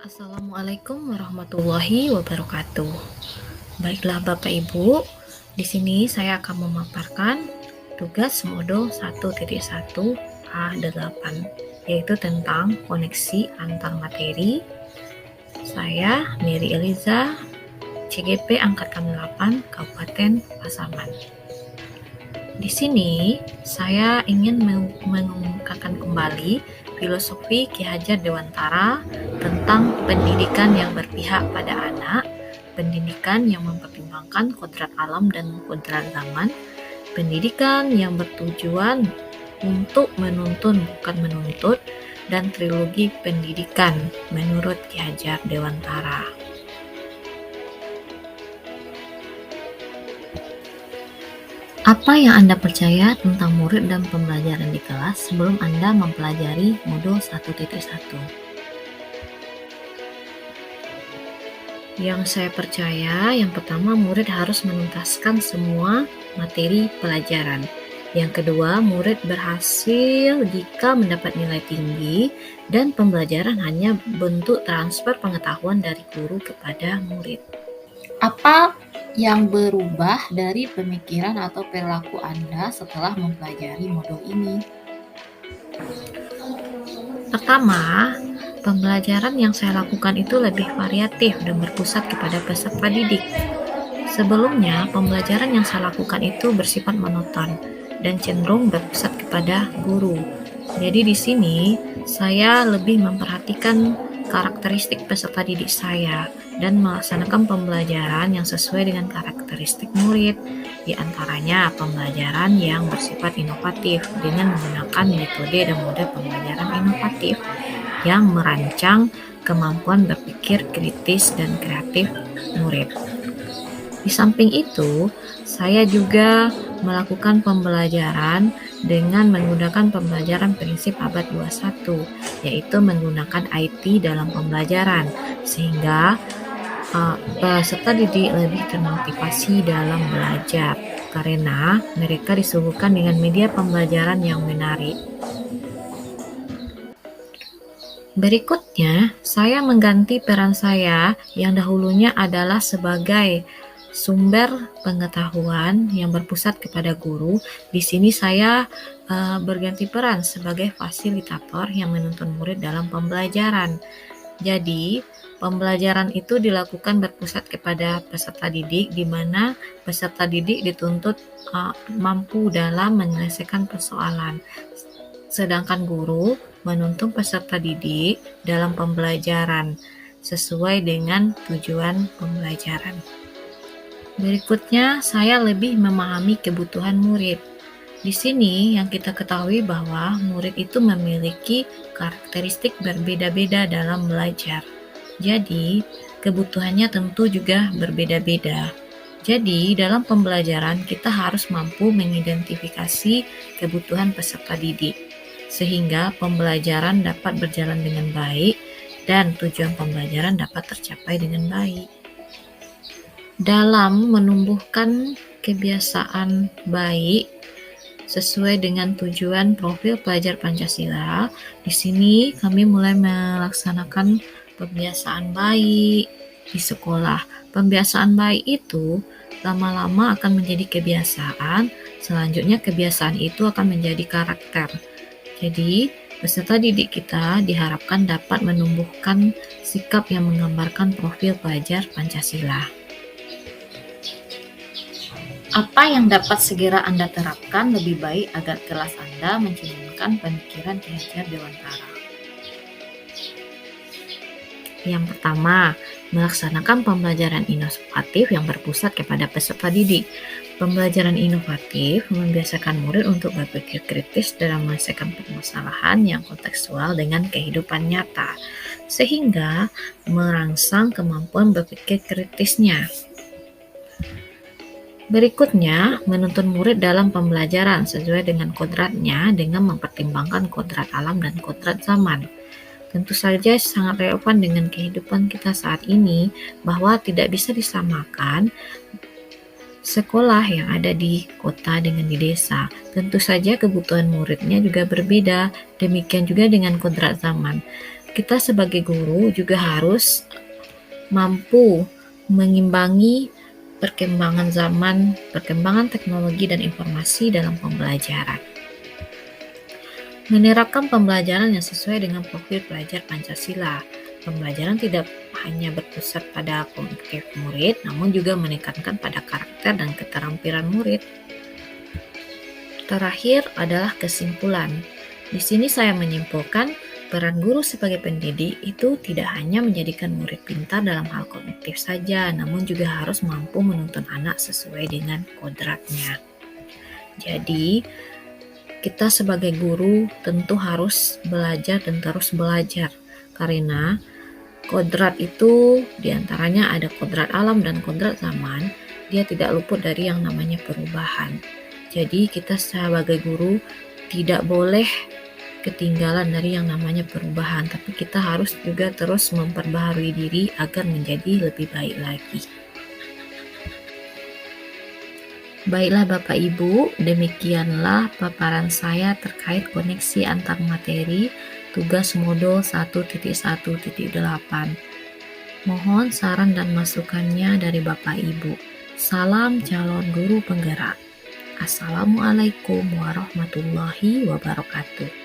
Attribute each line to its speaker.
Speaker 1: Assalamualaikum warahmatullahi wabarakatuh. Baiklah Bapak Ibu, di sini saya akan memaparkan tugas modul 1.1 A8, yaitu tentang koneksi antar materi. Saya Mary Eliza, CGP Angkatan 8 Kabupaten Pasaman. Di sini saya ingin mengungkapkan kembali filosofi Ki Hajar Dewantara tentang pendidikan yang berpihak pada anak, pendidikan yang mempertimbangkan kodrat alam dan kodrat zaman, pendidikan yang bertujuan untuk menuntun bukan menuntut, dan trilogi pendidikan menurut Ki Hajar Dewantara. Apa yang Anda percaya tentang murid dan pembelajaran di kelas sebelum Anda mempelajari modul 1.1? Yang saya percaya, yang pertama murid harus menuntaskan semua materi pelajaran. Yang kedua, murid berhasil jika mendapat nilai tinggi dan pembelajaran hanya bentuk transfer pengetahuan dari guru kepada murid. Apa yang berubah dari pemikiran atau perilaku Anda setelah mempelajari modul ini? Pertama, pembelajaran yang saya lakukan itu lebih variatif dan berpusat kepada peserta didik. Sebelumnya, pembelajaran yang saya lakukan itu bersifat monoton dan cenderung berpusat kepada guru. Jadi di sini saya lebih memperhatikan karakteristik peserta didik saya dan melaksanakan pembelajaran yang sesuai dengan karakteristik murid, di antaranya pembelajaran yang bersifat inovatif dengan menggunakan metode dan model pembelajaran inovatif yang merancang kemampuan berpikir kritis dan kreatif murid. Di samping itu, saya juga melakukan pembelajaran dengan menggunakan pembelajaran prinsip abad 21, yaitu menggunakan IT dalam pembelajaran, sehingga peserta didik lebih termotivasi dalam belajar, karena mereka disuguhkan dengan media pembelajaran yang menarik. Berikutnya, saya mengganti peran saya yang dahulunya adalah sebagai sumber pengetahuan yang berpusat kepada guru. Di sini saya berganti peran sebagai fasilitator yang menuntun murid dalam pembelajaran. Jadi, pembelajaran itu dilakukan berpusat kepada peserta didik, di mana peserta didik dituntut mampu dalam menyelesaikan persoalan. Sedangkan guru menuntun peserta didik dalam pembelajaran sesuai dengan tujuan pembelajaran. Berikutnya, saya lebih memahami kebutuhan murid. Di sini yang kita ketahui bahwa murid itu memiliki karakteristik berbeda-beda dalam belajar. Jadi, kebutuhannya tentu juga berbeda-beda. Jadi, dalam pembelajaran kita harus mampu mengidentifikasi kebutuhan peserta didik, sehingga pembelajaran dapat berjalan dengan baik dan tujuan pembelajaran dapat tercapai dengan baik. Dalam menumbuhkan kebiasaan baik sesuai dengan tujuan profil pelajar Pancasila, di sini kami mulai melaksanakan pembiasaan baik di sekolah. Pembiasaan baik itu lama-lama akan menjadi kebiasaan, selanjutnya kebiasaan itu akan menjadi karakter. Jadi, peserta didik kita diharapkan dapat menumbuhkan sikap yang menggambarkan profil pelajar Pancasila. Apa yang dapat segera Anda terapkan lebih baik agar kelas Anda mencerminkan pemikiran Ki Hajar Dewantara? Yang pertama, melaksanakan pembelajaran inovatif yang berpusat kepada peserta didik. Pembelajaran inovatif membiasakan murid untuk berpikir kritis dalam menyelesaikan permasalahan yang kontekstual dengan kehidupan nyata, sehingga merangsang kemampuan berpikir kritisnya. Berikutnya, menuntun murid dalam pembelajaran sesuai dengan kodratnya dengan mempertimbangkan kodrat alam dan kodrat zaman. Tentu saja sangat relevan dengan kehidupan kita saat ini bahwa tidak bisa disamakan sekolah yang ada di kota dengan di desa. Tentu saja kebutuhan muridnya juga berbeda, demikian juga dengan kodrat zaman. Kita sebagai guru juga harus mampu mengimbangi perkembangan zaman, perkembangan teknologi dan informasi dalam pembelajaran. Menerapkan pembelajaran yang sesuai dengan profil pelajar Pancasila. Pembelajaran tidak hanya berpusat pada kognitif murid, namun juga menekankan pada karakter dan keterampilan murid. Terakhir adalah kesimpulan. Di sini saya menyimpulkan peran guru sebagai pendidik itu tidak hanya menjadikan murid pintar dalam hal kognitif saja, namun juga harus mampu menuntun anak sesuai dengan kodratnya. Jadi, kita sebagai guru tentu harus belajar dan terus belajar, karena kodrat itu diantaranya ada kodrat alam dan kodrat zaman, dia tidak luput dari yang namanya perubahan. Jadi kita sebagai guru tidak boleh ketinggalan dari yang namanya perubahan, tapi kita harus juga terus memperbaharui diri agar menjadi lebih baik lagi. Baiklah Bapak Ibu, demikianlah paparan saya terkait koneksi antar materi tugas modul 1.1.8. Mohon saran dan masukannya dari Bapak Ibu. Salam calon guru penggerak. Assalamualaikum warahmatullahi wabarakatuh.